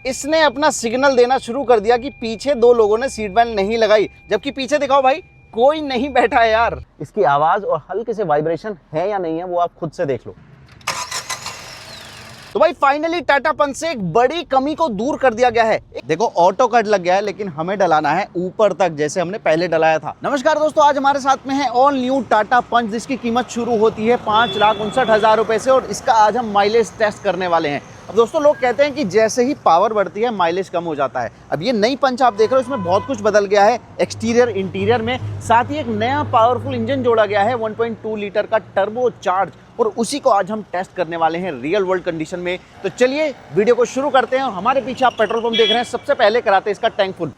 इसने अपना सिग्नल देना शुरू कर दिया कि पीछे दो लोगों ने सीट बेल्ट नहीं लगाई, जबकि पीछे दिखाओ भाई कोई नहीं बैठा है यार। इसकी आवाज और हल्के से वाइब्रेशन है या नहीं है वो आप खुद से देख लो। तो भाई फाइनली टाटा पंच से एक बड़ी कमी को दूर कर दिया गया है। देखो ऑटो कट लग गया है, लेकिन हमें डलाना है ऊपर तक जैसे हमने पहले डलाया था। नमस्कार दोस्तों, आज हमारे साथ में है ऑल न्यू टाटा पंच, जिसकी कीमत शुरू होती है 5,59,000 रुपए से, और इसका आज हम माइलेज टेस्ट करने वाले हैं। अब दोस्तों लोग कहते हैं कि जैसे ही पावर बढ़ती है माइलेज कम हो जाता है। अब ये नई पंच आप देख रहे हो, इसमें बहुत कुछ बदल गया है एक्सटीरियर इंटीरियर में, साथ ही एक नया पावरफुल इंजन जोड़ा गया है 1.2 लीटर का टर्बो चार्ज, और उसी को आज हम टेस्ट करने वाले हैं रियल वर्ल्ड कंडीशन में। तो चलिए वीडियो को शुरू करते हैं। और हमारे पीछे आप पेट्रोल पंप देख रहे हैं, सबसे पहले कराते हैं इसका टैंक फुल।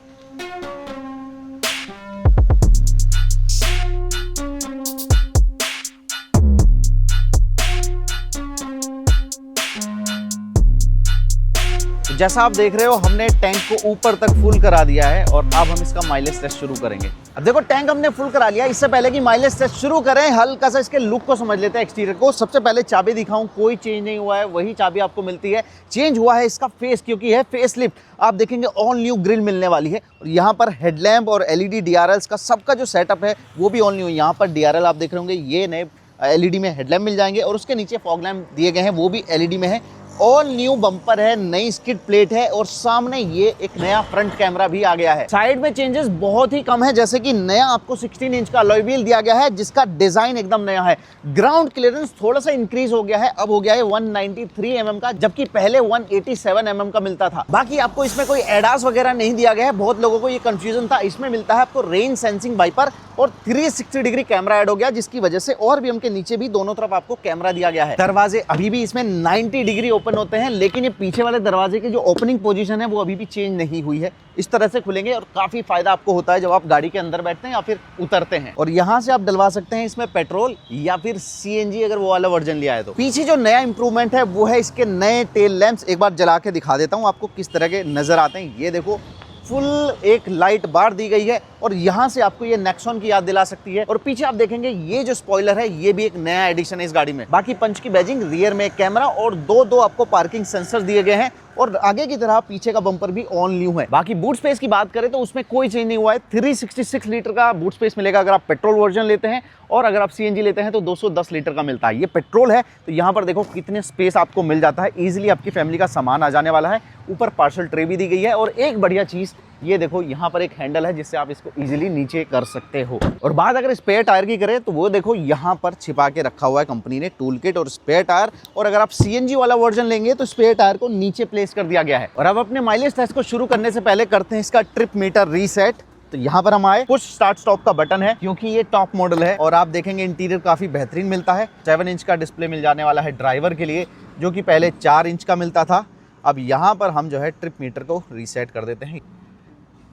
जैसा आप देख रहे हो हमने टैंक को ऊपर तक फुल करा दिया है, और अब हम इसका माइलेज टेस्ट शुरू करेंगे। अब देखो टैंक हमने फुल करा लिया। इससे पहले कि माइलेज टेस्ट शुरू करें, हल्का सा इसके लुक को समझ लेते हैं एक्सटीरियर को। सबसे पहले चाबी दिखाऊं, कोई चेंज नहीं हुआ है, वही चाबी आपको मिलती है। चेंज हुआ है इसका फेस, क्योंकि है फेस लिफ्ट। आप देखेंगे ऑल न्यू ग्रिल मिलने वाली है, और यहाँ पर हेडलैम्प और एलईडी डीआरएल्स का सबका जो सेटअप है वो भी ऑल न्यू है। यहाँ पर डीआरएल आप देख रहे होंगे, ये नए एलईडी में हेडलैम्प मिल जाएंगे, और उसके नीचे फॉग लैम्प दिए गए हैं, वो भी एलईडी में है। ऑल न्यू बम्पर है, नई स्किड प्लेट है, और सामने ये एक नया फ्रंट कैमरा भी आ गया है। साइड में चेंजेस बहुत ही कम है, जैसे कि नया आपको 16 इंच का अलॉय व्हील दिया गया है, जिसका डिजाइन एकदम नया है। ग्राउंड क्लियरेंस थोड़ा सा इंक्रीज हो गया है, अब हो गया है 193 mm का, जबकि पहले 187 mm का मिलता था। बाकी आपको इसमें कोई एडास वगैरह नहीं दिया गया है, बहुत लोगों को ये कंफ्यूजन था। इसमें मिलता है आपको रेंज सेंसिंग वाइपर, और 360 डिग्री कैमरा ऐड हो गया, जिसकी वजह से और भी के नीचे भी दोनों तरफ आपको कैमरा दिया गया है। दरवाजे अभी भी इसमें 90 डिग्री ओपन होते हैं, लेकिन ये पीछे वाले दरवाजे की जो ओपनिंग पोजीशन है वो अभी भी चेंज नहीं हुई है। इस तरह से खुलेंगे, और काफी फायदा आपको होता है जब आप गाड़ी के अंदर बैठते हैं या फिर उतरते हैं। और यहाँ से आप डलवा सकते हैं इसमें पेट्रोल या फिर सीएनजी, अगर वो वाला वर्जन लिया है तो। पीछे जो नया इंप्रूवमेंट है वो है इसके नए टेल लैंप्स। एक बार जला के दिखा देता हूँ आपको किस तरह के नजर आते हैं। ये देखो फुल एक लाइट बार दी गई है, और यहाँ से आपको ये नेक्सॉन की याद दिला सकती है। और पीछे आप देखेंगे ये जो स्पॉइलर है ये भी एक नया एडिशन है इस गाड़ी में। बाकी पंच की बैजिंग, रियर में कैमरा, और दो आपको पार्किंग सेंसर दिए गए हैं, और आगे की तरह पीछे का बम्पर भी ऑल न्यू है। बाकी बूट स्पेस की बात करें तो उसमें कोई चेंज नहीं हुआ है। 366 लीटर का बूट स्पेस मिलेगा अगर आप पेट्रोल वर्जन लेते हैं, और अगर आप सीएनजी लेते हैं तो 210 लीटर का मिलता है। ये पेट्रोल है, तो यहाँ पर देखो कितने स्पेस आपको मिल जाता है। इजीली आपकी फैमिली का सामान आ जाने वाला है। ऊपर पार्सल ट्रे भी दी गई है, और एक बढ़िया चीज ये देखो यहाँ पर एक हैंडल है, जिससे आप इसको इजीली नीचे कर सकते हो। और बात अगर स्पेयर टायर की करें तो वो देखो यहाँ पर छिपा के रखा हुआ है कंपनी ने, टूल किट और स्पेयर टायर। और अगर आप सीएनजी वाला वर्जन लेंगे तो स्पेयर टायर को नीचे प्लेस कर दिया गया है। और अब अपने माइलेज टेस्ट को शुरू करने से पहले करते हैं इसका ट्रिप मीटर रीसेट। तो यहाँ पर हम आए, कुछ स्टार्ट स्टॉप का बटन है, क्योंकि ये टॉप मॉडल है। और आप देखेंगे इंटीरियर काफी बेहतरीन मिलता है। 7 इंच का डिस्प्ले मिल जाने वाला है ड्राइवर के लिए, जो कि पहले 4 इंच का मिलता था। अब यहाँ पर हम जो है ट्रिप मीटर को रीसेट कर देते हैं।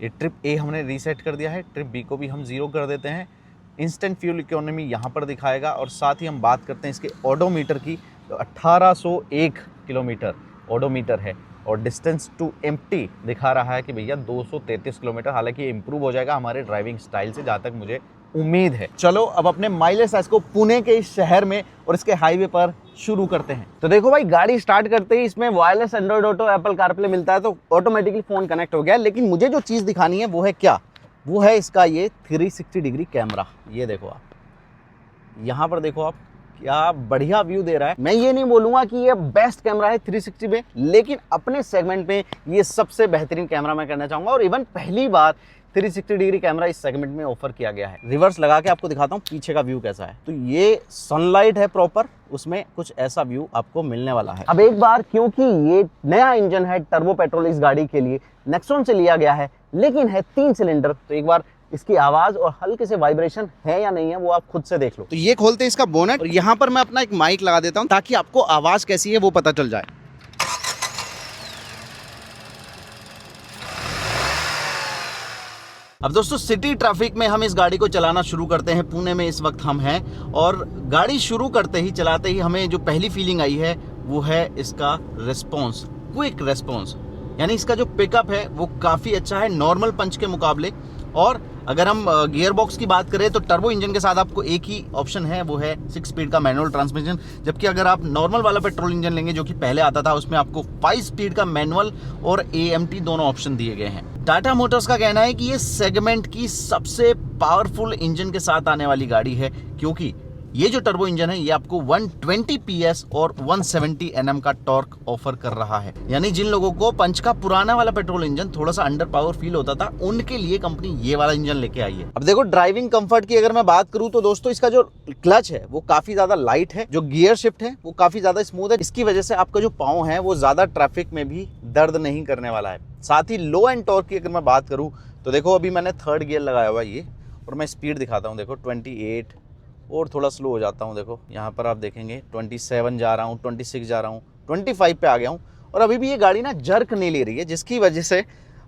ये ट्रिप ए हमने रीसेट कर दिया है, ट्रिप बी को भी हम 0 कर देते हैं। इंस्टेंट फ्यूल इकोनॉमी यहाँ पर दिखाएगा, और साथ ही हम बात करते हैं इसके ओडोमीटर की, तो 1801 किलोमीटर ओडोमीटर है, और डिस्टेंस टू एम्प्टी दिखा रहा है कि भैया 233 किलोमीटर। हालांकि ये इंप्रूव हो जाएगा हमारे ड्राइविंग स्टाइल से, जहाँ तक मुझे उम्मीद है। चलो अब अपने माइलेज टेस्ट को पुणे के इस शहर में और इसके हाईवे पर शुरू करते हैं। तो देखो भाई, गाड़ी स्टार्ट करते ही इसमें wireless android auto, Apple CarPlay मिलता है, तो ऑटोमेटिकली फोन कनेक्ट हो गया। लेकिन मुझे जो चीज़ दिखानी है वो है क्या, वो है इसका ये 360 डिग्री कैमरा। ये देखो आप, यहाँ पर देखो आप, क्या बढ़िया व्यू दे रहा है। मैं ये नहीं बोलूंगा कि ये बेस्ट कैमरा है 360 में, लेकिन अपने सेगमेंट में ये सबसे बेहतरीन कैमरा मैं कहना चाहूंगा। और इवन पहली बार 360 डिग्री कैमरा इस सेगमेंट में ऑफर किया गया है। रिवर्स लगा के आपको दिखाता हूँ पीछे का व्यू कैसा है। तो ये सनलाइट है प्रॉपर, उसमें कुछ ऐसा व्यू आपको मिलने वाला है। अब एक बार, क्योंकि ये नया इंजन है टर्बो पेट्रोल इस गाड़ी के लिए, नेक्सॉन से लिया गया है, लेकिन है 3 सिलेंडर, तो एक बार इसकी आवाज और हल्के से वाइब्रेशन है या नहीं है वो आप खुद से देख लो। तो ये खोलते हैं इसका बोनेट, और यहाँ पर मैं अपना एक माइक लगा देता हूँ ताकि आपको आवाज कैसी है वो पता चल जाए। अब दोस्तों सिटी ट्रैफिक में हम इस गाड़ी को चलाना शुरू करते हैं। पुणे में इस वक्त हम हैं, और गाड़ी शुरू करते ही, चलाते ही हमें जो पहली फीलिंग आई है वो है इसका रिस्पॉन्स, क्विक रिस्पॉन्स। यानी इसका जो पिकअप है वो काफ़ी अच्छा है नॉर्मल पंच के मुकाबले। और अगर हम गियर बॉक्स की बात करें तो टर्बो इंजन के साथ आपको एक ही ऑप्शन है, वो है 6 स्पीड का मैनुअल ट्रांसमिशन। जबकि अगर आप नॉर्मल वाला पेट्रोल इंजन लेंगे जो कि पहले आता था, उसमें आपको 5 स्पीड का मैनुअल और AMT दोनों ऑप्शन दिए गए हैं। टाटा मोटर्स का कहना है कि ये सेगमेंट की सबसे पावरफुल इंजन के साथ आने वाली गाड़ी है, क्योंकि ये जो टर्बो इंजन है ये आपको 120 PS और 170 Nm का टॉर्क ऑफर कर रहा है। यानी जिन लोगों को पंच का पुराना वाला पेट्रोल इंजन थोड़ा सा अंडर पावर फील होता था, उनके लिए कंपनी ये वाला इंजन लेके आई है। अब देखो ड्राइविंग कंफर्ट की अगर मैं बात करूं तो दोस्तों इसका जो क्लच है वो काफी ज्यादा लाइट है, जो गियर शिफ्ट है वो काफी ज्यादा स्मूथ है। इसकी वजह से आपका जो पाँव है वो ज्यादा ट्रैफिक में भी दर्द नहीं करने वाला है। साथ ही लो एंड टॉर्क की अगर मैं बात करूं तो देखो अभी मैंने 3rd गियर लगाया हुआ है ये, और मैं स्पीड दिखाता हूं। देखो 28 और थोड़ा स्लो हो जाता हूं। देखो यहाँ पर आप देखेंगे 27 जा रहा हूँ, 26 जा रहा हूँ, 25 पे आ गया हूँ, और अभी भी ये गाड़ी ना जर्क नहीं ले रही है, जिसकी वजह से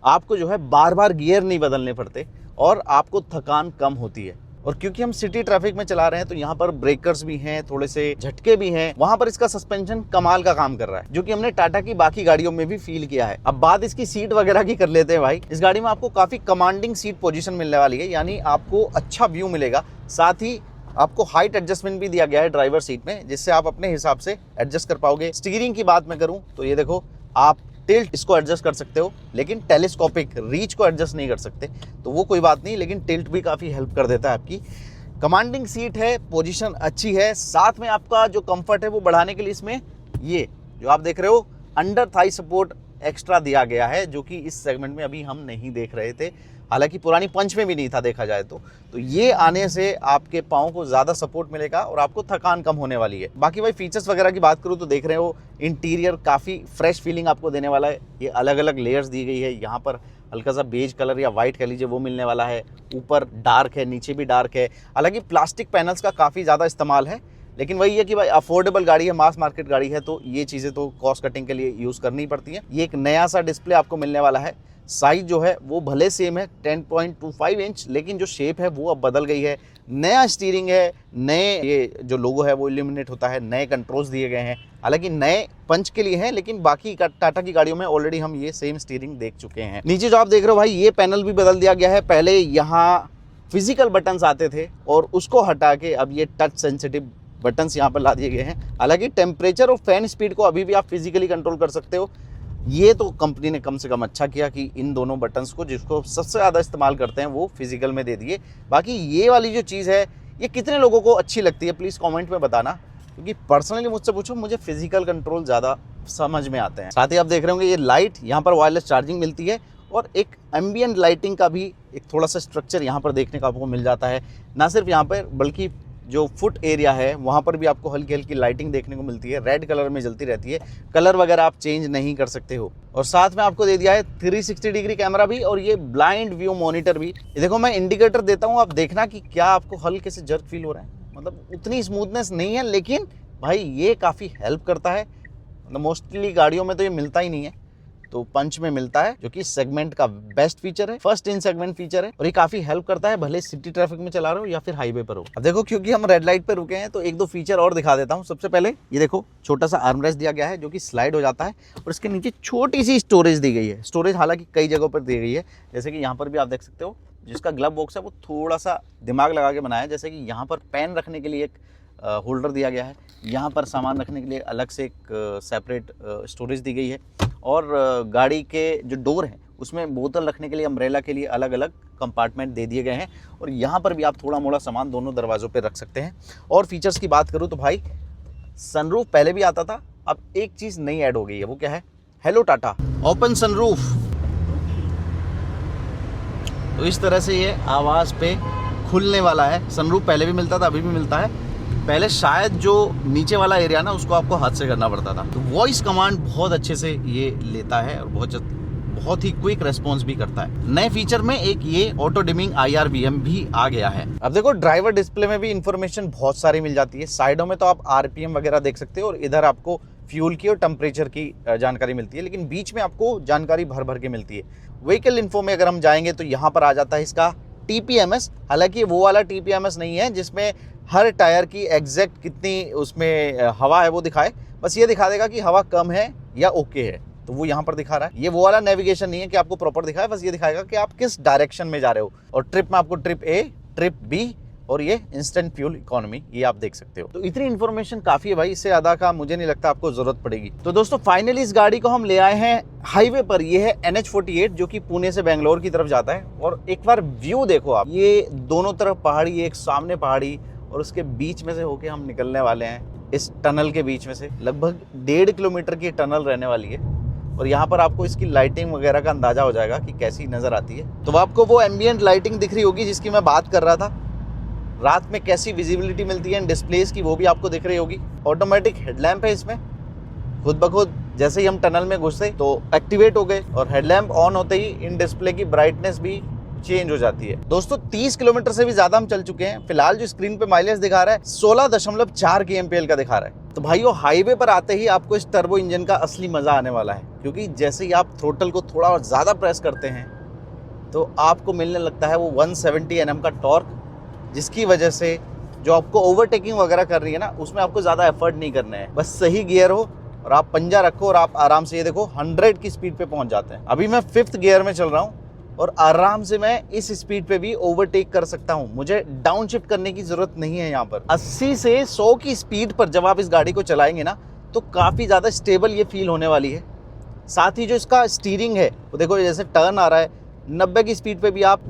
आपको जो है बार बार गियर नहीं बदलने पड़ते और आपको थकान कम होती है। और क्योंकि हम सिटी ट्रैफिक में चला रहे हैं तो यहाँ पर ब्रेकर्स भी हैं, थोड़े से झटके भी हैं, वहां पर इसका सस्पेंशन कमाल का काम कर रहा है, जो कि हमने टाटा की बाकी गाड़ियों में भी फील किया है। अब बात इसकी सीट वगैरह की कर लेते हैं भाई। इस गाड़ी में आपको काफी कमांडिंग सीट पोजीशन मिलने वाली है, यानी आपको अच्छा व्यू मिलेगा। साथ ही आपको हाइट एडजस्टमेंट भी दिया गया है ड्राइवर सीट में, जिससे आप अपने हिसाब से एडजस्ट कर पाओगे। स्टीयरिंग की बात मैं करूं तो ये देखो आप टिल्ट इसको एडजस्ट कर सकते हो, लेकिन टेलीस्कोपिक रीच को एडजस्ट नहीं कर सकते, तो वो कोई बात नहीं, लेकिन टिल्ट भी काफ़ी हेल्प कर देता है आपकी। कमांडिंग सीट है, पोजीशन अच्छी है। साथ में आपका जो कंफर्ट है वो बढ़ाने के लिए इसमें ये जो आप देख रहे हो अंडर थाई सपोर्ट एक्स्ट्रा दिया गया है, जो कि इस सेगमेंट में अभी हम नहीं देख रहे थे, हालांकि पुरानी पंच में भी नहीं था देखा जाए तो ये आने से आपके पाँव को ज़्यादा सपोर्ट मिलेगा और आपको थकान कम होने वाली है। बाकी भाई फीचर्स वगैरह की बात करूँ तो देख रहे हो इंटीरियर काफ़ी फ्रेश फीलिंग आपको देने वाला है। ये अलग अलग लेयर्स दी गई है, यहाँ पर हल्का सा बेज कलर या वाइट कह लीजिए वो मिलने वाला है, ऊपर डार्क है, नीचे भी डार्क है। हालांकि प्लास्टिक पैनल्स का काफ़ी ज़्यादा इस्तेमाल है, लेकिन वही है कि भाई अफोर्डेबल गाड़ी है, मास मार्केट गाड़ी है, तो ये चीज़ें तो कॉस्ट कटिंग के लिए यूज़ करनी पड़ती हैं। ये एक नया सा डिस्प्ले आपको मिलने वाला है। साइज जो है वो भले सेम है 10.25 इंच, लेकिन जो शेप है वो अब बदल गई है। नया स्टीयरिंग है, नए ये जो लोगो है वो इल्यूमिनेट होता है, नए कंट्रोल्स दिए गए हैं, हालांकि नए पंच के लिए हैं, लेकिन बाकी टाटा की गाड़ियों में ऑलरेडी हम ये सेम स्टीयरिंग देख चुके हैं। नीचे जो आप देख रहे हो भाई ये पैनल भी बदल दिया गया है। पहले यहाँ फिजिकल बटन्स आते थे और उसको हटा के अब ये टच सेंसिटिव बटन्स यहाँ पर ला दिए गए हैं। हालांकि टेम्परेचर और फैन स्पीड को अभी भी आप फिजिकली कंट्रोल कर सकते हो। ये तो कंपनी ने कम से कम अच्छा किया कि इन दोनों बटन्स को जिसको सबसे ज़्यादा इस्तेमाल करते हैं वो फिजिकल में दे दिए। बाकी ये वाली जो चीज़ है ये कितने लोगों को अच्छी लगती है प्लीज़ कमेंट में बताना, क्योंकि पर्सनली मुझसे पूछो मुझे फिजिकल कंट्रोल ज़्यादा समझ में आते हैं। साथ ही आप देख रहे होंगे ये लाइट, यहाँ पर वायरलेस चार्जिंग मिलती है और एक एम्बियंट लाइटिंग का भी एक थोड़ा सा स्ट्रक्चर यहाँ पर देखने को आपको मिल जाता है। ना सिर्फ यहाँ पर बल्कि जो फुट एरिया है वहाँ पर भी आपको हल्की हल्की लाइटिंग देखने को मिलती है, रेड कलर में जलती रहती है। कलर वगैरह आप चेंज नहीं कर सकते हो। और साथ में आपको दे दिया है 360 डिग्री कैमरा भी और ये ब्लाइंड व्यू मॉनिटर भी। ये देखो मैं इंडिकेटर देता हूँ, आप देखना कि क्या आपको हल्के से जर्क फील हो रहा है, मतलब उतनी स्मूथनेस नहीं है, लेकिन भाई ये काफ़ी हेल्प करता है। मतलब मोस्टली गाड़ियों में तो ये मिलता ही नहीं है, तो पंच में मिलता है, जो कि सेगमेंट का बेस्ट फीचर है, फर्स्ट इन सेगमेंट फीचर है और ये काफी हेल्प करता है, भले सिटी ट्रैफिक में चला रहे हो या फिर हाईवे पर हो। अब देखो क्योंकि हम रेड लाइट पे रुके हैं तो एक दो फीचर और दिखा देता हूँ। सबसे पहले ये देखो छोटा सा आर्मरेस्ट दिया गया है जो कि स्लाइड हो जाता है और इसके नीचे छोटी सी स्टोरेज दी गई है। स्टोरेज हालांकि कई जगहों पर दी गई है, जैसे कि यहाँ पर भी आप देख सकते हो। जिसका ग्लव बॉक्स है वो थोड़ा सा दिमाग लगा के बनाया है, जैसे कि यहाँ पर पेन रखने के लिए एक होल्डर दिया गया है, यहाँ पर सामान रखने के लिए अलग से एक सेपरेट स्टोरेज दी गई है और गाड़ी के जो डोर हैं उसमें बोतल रखने के लिए, अम्ब्रेला के लिए अलग अलग कंपार्टमेंट दे दिए गए हैं और यहाँ पर भी आप थोड़ा मोड़ा सामान दोनों दरवाज़ों पे रख सकते हैं। और फीचर्स की बात करूँ तो भाई सनरूफ पहले भी आता था, अब एक चीज़ नई ऐड हो गई है, वो क्या है? Hello Tata open sunroof. तो इस तरह से ये आवाज़ पे खुलने वाला है। सनरूफ पहले भी मिलता था, अभी भी मिलता है। पहले शायद जो नीचे वाला एरिया ना उसको आपको हाथ से करना पड़ता था, तो वॉइस कमांड बहुत अच्छे से ये लेता है और बहुत ही क्विक रेस्पॉन्स भी करता है। नए फीचर में एक ये ऑटो डिमिंग IRVM भी आ गया है। अब देखो ड्राइवर डिस्प्ले में भी इंफॉर्मेशन बहुत सारी मिल जाती है। साइडों में तो आप RPM वगैरह देख सकते हो और इधर आपको फ्यूल की और टेम्परेचर की जानकारी मिलती है, लेकिन बीच में आपको जानकारी भर भर के मिलती है। व्हीकल इन्फो में अगर हम जाएंगे तो यहाँ पर आ जाता है इसका TPMS। हालांकि वो वाला TPMS नहीं है जिसमें हर टायर की एग्जैक्ट कितनी उसमें हवा है वो दिखाए, बस ये दिखा देगा कि हवा कम है या ओके है। तो वो यहाँ पर दिखा रहा है। ये वो वाला नेविगेशन नहीं है कि आपको प्रॉपर दिखाए, बस ये दिखाएगा कि आप किस डायरेक्शन में जा रहे हो। और ट्रिप में आपको ट्रिप ए, ट्रिप बी और ये इंस्टेंट फ्यूल इकोनॉमी, ये आप देख सकते हो। तो इतनी इन्फॉर्मेशन काफी है भाई, इससे ज्यादा का मुझे नहीं लगता आपको जरूरत पड़ेगी। तो दोस्तों फाइनली इस गाड़ी को हम ले आए हैं हाईवे पर। ये है NH48 जो कि पुणे से बेंगलोर की तरफ जाता है। और एक बार व्यू देखो आप, ये दोनों तरफ पहाड़ी, एक सामने पहाड़ी और उसके बीच में से होके हम निकलने वाले हैं। इस टनल के बीच में से लगभग 1.5 किलोमीटर की टनल रहने वाली है। और यहाँ पर आपको इसकी लाइटिंग वगैरह का अंदाजा हो जाएगा कि कैसी नजर आती है। तो आपको वो एम्बियंट लाइटिंग दिख रही होगी जिसकी मैं बात कर रहा था। रात में कैसी विजिबिलिटी मिलती है इन डिस्प्लेस की, वो भी आपको दिख रही होगी। ऑटोमेटिक हेडलैम्प है इसमें, खुद ब खुद जैसे ही हम टनल में घुसते तो एक्टिवेट हो गए और हेडलैम्प ऑन होते ही इन डिस्प्ले की ब्राइटनेस भी चेंज हो जाती है। दोस्तों 30 किलोमीटर से भी ज्यादा हम चल चुके हैं। फिलहाल जो स्क्रीन पे माइलेज दिखा रहा है 16.4 kmpl का दिखा रहा है। तो भाइयों हाईवे पर आते ही आपको इस टर्बो इंजन का असली मजा आने वाला है, क्योंकि जैसे ही आप थ्रोटल को थोड़ा और ज्यादा प्रेस करते हैं तो आपको मिलने लगता है वो 170 Nm का टॉर्क, जिसकी वजह से जो आपको ओवरटेकिंग वगैरह कर रही है ना, उसमें आपको ज्यादा एफर्ट नहीं करना है। बस सही गियर हो और आप पंजा रखो और आप आराम से, ये देखो 100 की स्पीड पे पहुंच जाते हैं। अभी मैं 5th गियर में चल रहा हूँ और आराम से मैं इस स्पीड पे भी ओवरटेक कर सकता हूँ। मुझे डाउन शिफ्ट करने की जरूरत नहीं है। यहाँ पर 80 से 100 की स्पीड पर जब आप इस गाड़ी को चलाएंगे ना, तो काफी ज्यादा स्टेबल ये फील होने वाली है। साथ ही जो इसका स्टीयरिंग है वो देखो, जैसे टर्न आ रहा है 90 की स्पीड पे भी आप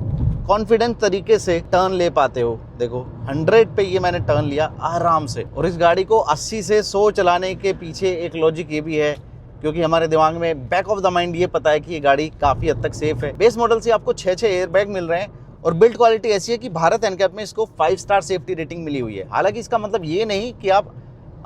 कॉन्फिडेंट तरीके से टर्न ले पाते हो। देखो 100 पे ये मैंने टर्न लिया आराम से। और इस गाड़ी को 80 से 100 चलाने के पीछे एक लॉजिक ये भी है, क्योंकि हमारे दिमाग में बैक ऑफ द माइंड ये पता है कि ये गाड़ी काफी हद तक सेफ है। बेस मॉडल से आपको 6 एयर बैग मिल रहे हैं और बिल्ड क्वालिटी ऐसी है कि भारत एनकैप में इसको 5 स्टार सेफ्टी रेटिंग मिली हुई है। हालांकि इसका मतलब ये नहीं कि आप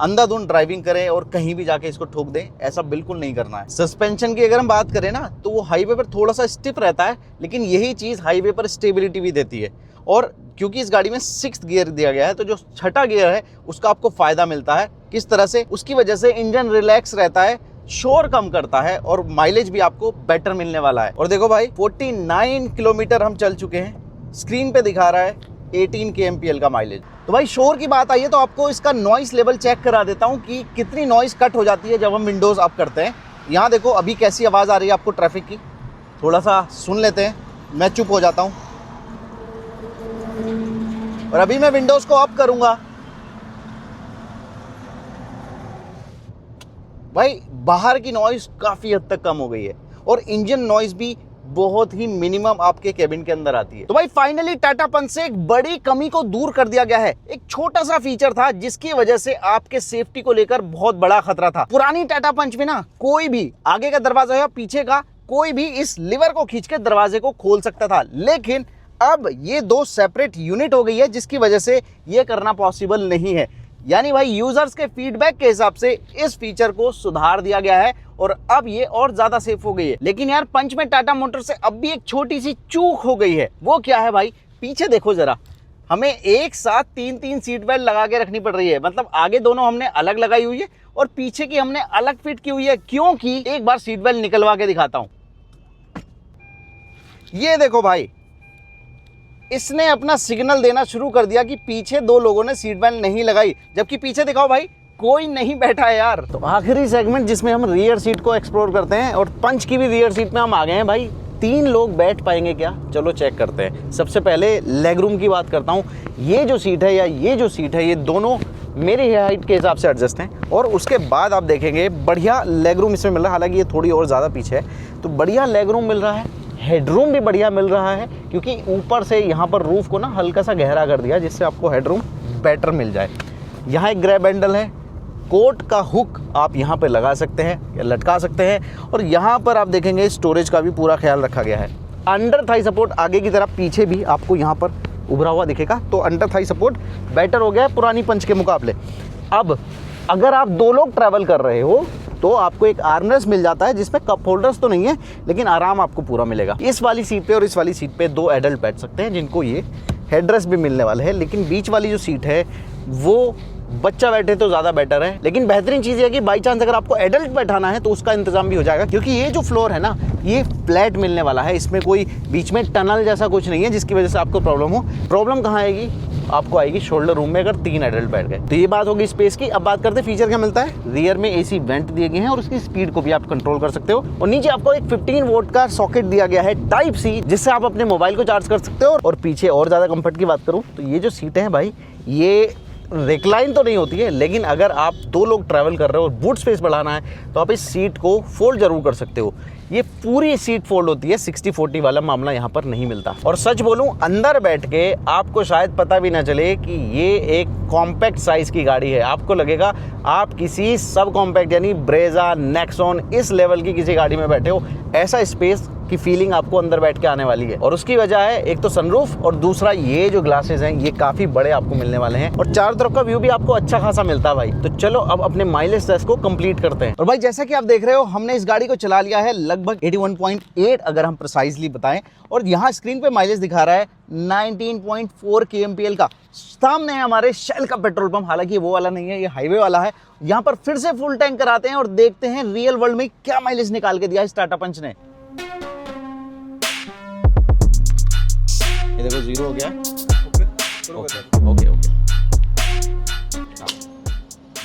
अंधाधुंध ड्राइविंग करें और कहीं भी जाके इसको ठोक दें, ऐसा बिल्कुल नहीं करना है। सस्पेंशन की अगर हम बात करें ना, तो वो हाईवे पर थोड़ा सा स्टिफ रहता है, लेकिन यही चीज हाईवे पर स्टेबिलिटी भी देती है। और क्योंकि इस गाड़ी में 6th गियर दिया गया है, तो जो 6ठा गियर है उसका आपको फायदा मिलता है। किस तरह से? उसकी वजह से इंजन रिलैक्स रहता है, शोर कम करता है और माइलेज भी आपको बेटर मिलने वाला है। और देखो भाई 49 किलोमीटर हम चल चुके हैं, स्क्रीन पे दिखा रहा है 18 kmpl का माइलेज। तो भाई शोर की बात आई है तो आपको इसका नॉइस लेवल चेक करा देता हूँ कि कितनी नॉइस कट हो जाती है जब हम विंडोज अप करते हैं। यहाँ देखो अभी कैसी आवाज आ रही है आपको ट्रैफिक की, थोड़ा सा सुन लेते हैं। मैं चुप हो जाता हूँ और अभी मैं विंडोज को अप करूंगा। भाई बाहर की नॉइस काफी हद तक कम हो गई है और इंजन नॉइस भी बहुत ही मिनिमम आपके केबिन के अंदर आती है। तो भाई फाइनली टाटा पंच से एक बड़ी कमी को दूर कर दिया गया है। एक छोटा सा फीचर था जिसकी वजह से आपके सेफ्टी को लेकर बहुत बड़ा खतरा था। पुरानी टाटा पंच में ना कोई भी आगे का दरवाजा या पीछे का कोई भी इस लीवर को खींच के दरवाजे को खोल सकता था, लेकिन अब ये 2 सेपरेट यूनिट हो गई है, जिसकी वजह से ये करना पॉसिबल नहीं है। यानी भाई यूजर्स के फीडबैक के हिसाब से इस फीचर को सुधार दिया गया है और अब ये और ज्यादा सेफ हो गई है। लेकिन यार पंच में टाटा मोटर्स से अब भी एक छोटी सी चूक हो गई है। वो क्या है भाई? पीछे देखो जरा, हमें एक साथ 3-3 सीट बेल्ट लगा के रखनी पड़ रही है। मतलब आगे दोनों हमने अलग लगाई हुई है और पीछे की हमने अलग फिट की हुई है। क्योंकि एक बार सीट बेल्ट निकलवा के दिखाता हूं। ये देखो भाई, इसने अपना सिग्नल देना शुरू कर दिया कि पीछे 2 लोगों ने सीट बेल्ट नहीं लगाई, जबकि पीछे दिखाओ भाई कोई नहीं बैठा है यार। तो आखिरी सेगमेंट जिसमें हम रियर सीट को एक्सप्लोर करते हैं और पंच की भी रियर सीट में हम आ गए हैं भाई। 3 लोग बैठ पाएंगे क्या? चलो चेक करते हैं। सबसे पहले लेग रूम की बात करता हूँ। ये जो सीट है या ये जो सीट है, ये दोनों मेरी हाइट के हिसाब से एडजस्ट हैं। और उसके बाद आप देखेंगे बढ़िया लेग रूम इसमें मिल रहा है। हालांकि ये थोड़ी और ज़्यादा पीछे है, तो बढ़िया लेग रूम मिल रहा है। हेडरूम भी बढ़िया मिल रहा है, क्योंकि ऊपर से यहाँ पर रूफ को ना हल्का सा गहरा कर दिया, जिससे आपको हेडरूम बेटर मिल जाए। यहाँ एक ग्रैब हैंडल है, कोट का हुक आप यहाँ पे लगा सकते हैं या लटका सकते हैं। और यहाँ पर आप देखेंगे स्टोरेज का भी पूरा ख्याल रखा गया है। अंडर थाई सपोर्ट आगे की तरफ, पीछे भी आपको यहाँ पर उभरा हुआ दिखेगा, तो अंडर थाई सपोर्ट बेटर हो गया है पुरानी पंच के मुकाबले। अब अगर आप 2 लोग ट्रैवल कर रहे हो तो आपको एक आर्मरेस्ट मिल जाता है, जिसमें कप होल्डर्स तो नहीं है, लेकिन आराम आपको पूरा मिलेगा। इस वाली सीट पे और इस वाली सीट पे 2 एडल्ट बैठ सकते हैं, जिनको ये हेडरेस्ट भी मिलने वाले हैं। लेकिन बीच वाली जो सीट है वो बच्चा बैठे तो ज़्यादा बेटर है। लेकिन बेहतरीन चीज़ है कि बाई चांस अगर आपको एडल्ट बैठाना है तो उसका इंतजाम भी हो जाएगा, क्योंकि ये जो फ्लोर है ना, ये फ्लैट मिलने वाला है। इसमें कोई बीच में टनल जैसा कुछ नहीं है जिसकी वजह से आपको प्रॉब्लम हो। प्रॉब्लम कहाँ आएगी? आपको आएगी शोल्डर रूम में अगर 3 एडल्ट बैठ गए। तो ये बात होगी स्पेस की। अब बात करते हैं फीचर क्या मिलता है। रियर में एसी वेंट दिए गए हैं और उसकी स्पीड को भी आप कंट्रोल कर सकते हो। और नीचे आपको एक 15 वोल्ट का सॉकेट दिया गया है टाइप सी, जिससे आप अपने मोबाइल को चार्ज कर सकते हो। और पीछे और ज्यादा कंफर्ट की बात करूं तो ये जो सीटें हैं भाई, ये रिक्लाइन तो नहीं होती है, लेकिन अगर आप 2 लोग ट्रैवल कर रहे हो और बूट स्पेस बढ़ाना है तो आप इस सीट को फोल्ड जरूर कर सकते हो। ये पूरी सीट फोल्ड होती है, 60-40 वाला मामला यहाँ पर नहीं मिलता। और सच बोलूं, अंदर बैठ के आपको शायद पता भी ना चले कि ये एक कॉम्पैक्ट साइज की गाड़ी है। आपको लगेगा आप किसी सब कॉम्पैक्ट यानी ब्रेजा, नेक्सॉन इस लेवल की किसी गाड़ी में बैठे हो। ऐसा स्पेस की फीलिंग आपको अंदर बैठ के आने वाली है। और उसकी वजह है एक तो सनरूफ और दूसरा ये जो ग्लासेस हैं ये काफी बड़े आपको मिलने वाले हैं और चारों तरफ का व्यू भी आपको अच्छा खासा मिलता है भाई। तो चलो अब अपने माइलेज टेस्ट को कंप्लीट करते हैं। और भाई जैसा कि आप देख रहे हो, हमने इस गाड़ी को चला लिया है लगभग 81.8 अगर हम प्रिसाइजली बताएं। और यहाँ स्क्रीन पे माइलेज दिखा रहा है 19.4 kmpl का। सामने है हमारे शेल का पेट्रोल पंप, हालांकि वो वाला नहीं है, ये हाईवे वाला है। यहाँ पर फिर से फुल टैंक कराते हैं और देखते हैं रियल वर्ल्ड में क्या माइलेज निकाल के दिया इस टाटा पंच ने। ये देखो 0 हो गया। ओके।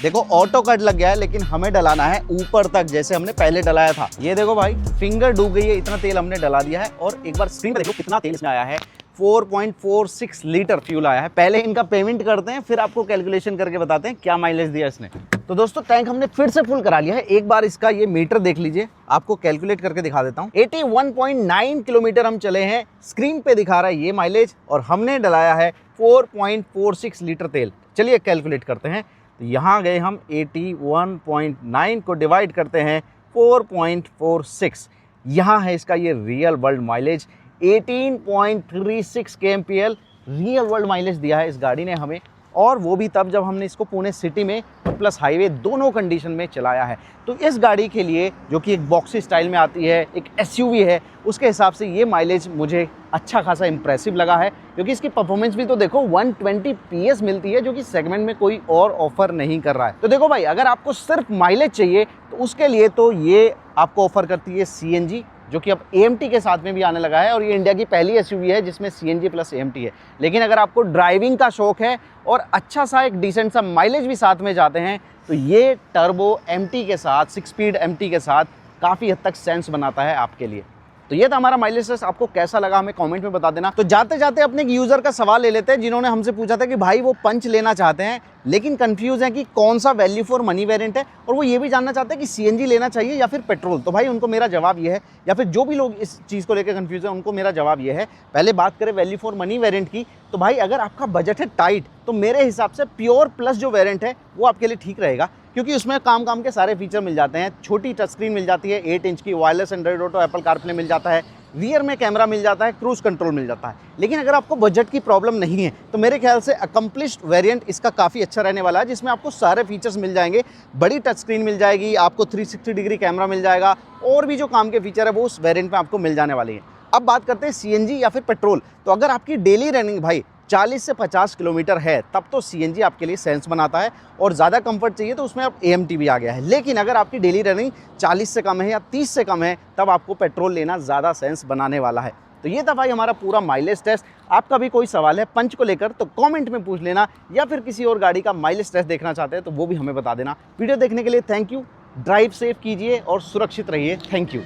देखो ऑटो कट लग गया है, लेकिन हमें डलाना है ऊपर तक जैसे हमने पहले डलाया था। ये देखो भाई, फिंगर डूब गई है, इतना तेल हमने डला दिया है। और एक बार स्क्रीन पे देखो कितना तेल इसमें आया है। 4.46 लीटर फ्यूल आया है। पहले इनका पेमेंट करते हैं, फिर आपको कैलकुलेशन करके बताते हैं क्या माइलेज दिया इसने। तो दोस्तों टैंक हमने फिर से फुल करा लिया है। एक बार इसका ये मीटर देख लीजिए, आपको कैलकुलेट करके दिखा देता हूँ। 81.9 किलोमीटर हम चले हैं, स्क्रीन पे दिखा रहा है ये माइलेज, और हमने डलाया है 4.46 लीटर तेल। चलिए कैलकुलेट करते हैं। तो यहाँ गए हम 81.9 को डिवाइड करते हैं 4.46, यहाँ है इसका ये real world mileage 18.36 kmpl real world mileage दिया है इस गाड़ी ने हमें। और वो भी तब जब हमने इसको पुणे सिटी में प्लस हाईवे दोनों कंडीशन में चलाया है। तो इस गाड़ी के लिए, जो कि एक बॉक्सी स्टाइल में आती है, एक एसयूवी है, उसके हिसाब से ये माइलेज मुझे अच्छा खासा इंप्रेसिव लगा है। क्योंकि इसकी परफॉर्मेंस भी तो देखो 120 PS मिलती है, जो कि सेगमेंट में कोई और ऑफर नहीं कर रहा है। तो देखो भाई, अगर आपको सिर्फ माइलेज चाहिए तो उसके लिए तो ये आपको ऑफर करती है CNG, जो कि अब AMT के साथ में भी आने लगा है। और ये इंडिया की पहली एसयूवी है जिसमें CNG प्लस AMT है। लेकिन अगर आपको ड्राइविंग का शौक है और अच्छा सा एक डिसेंट सा माइलेज भी साथ में जाते हैं, तो ये टर्बो MT के साथ, 6 स्पीड MT के साथ काफ़ी हद तक सेंस बनाता है आपके लिए। तो ये था हमारा माइलेज टेस्ट। आपको कैसा लगा हमें कमेंट में बता देना। तो जाते जाते अपने एक यूजर का सवाल ले लेते हैं, जिन्होंने हमसे पूछा था कि भाई वो पंच लेना चाहते हैं लेकिन कंफ्यूज है कि कौन सा वैल्यू फॉर मनी वेरिएंट है, और वो ये भी जानना चाहते हैं कि CNG लेना चाहिए या फिर पेट्रोल। तो भाई उनको मेरा जवाब ये है, या फिर जो भी लोग इस चीज़ को लेकर कंफ्यूज है उनको मेरा जवाब ये है। पहले बात करें वैल्यू फॉर मनी वेरिएंट की, तो भाई अगर आपका बजट है टाइट, तो मेरे हिसाब से प्योर प्लस जो वेरिएंट है वो आपके लिए ठीक रहेगा। क्योंकि उसमें काम के सारे फीचर मिल जाते हैं। छोटी टच स्क्रीन मिल जाती है, 8 इंच की wireless android auto, Apple CarPlay मिल जाता है, रियर में कैमरा मिल जाता है, क्रूज कंट्रोल मिल जाता है। लेकिन अगर आपको बजट की प्रॉब्लम नहीं है तो मेरे ख्याल से अकम्प्लिश्ड वेरिएंट इसका काफ़ी अच्छा रहने वाला है, जिसमें आपको सारे फीचर्स मिल जाएंगे। बड़ी टच स्क्रीन मिल जाएगी, आपको 360 डिग्री कैमरा मिल जाएगा, और भी जो काम के फीचर है वो उस वेरिएंट में आपको मिल जाने वाले हैं। अब बात करते हैं CNG या फिर पेट्रोल। तो अगर आपकी डेली रनिंग भाई 40 से 50 किलोमीटर है, तब तो CNG आपके लिए सेंस बनाता है। और ज़्यादा कंफर्ट चाहिए तो उसमें अब AMT भी आ गया है। लेकिन अगर आपकी डेली रनिंग 40 से कम है या 30 से कम है, तब आपको पेट्रोल लेना ज़्यादा सेंस बनाने वाला है। तो ये था भाई हमारा पूरा माइलेज टेस्ट। आपका भी कोई सवाल है पंच को लेकर तो कमेंट में पूछ लेना, या फिर किसी और गाड़ी का माइलेज टेस्ट देखना चाहते हैं तो वो भी हमें बता देना। वीडियो देखने के लिए थैंक यू। ड्राइव सेफ कीजिए और सुरक्षित रहिए। Thank you.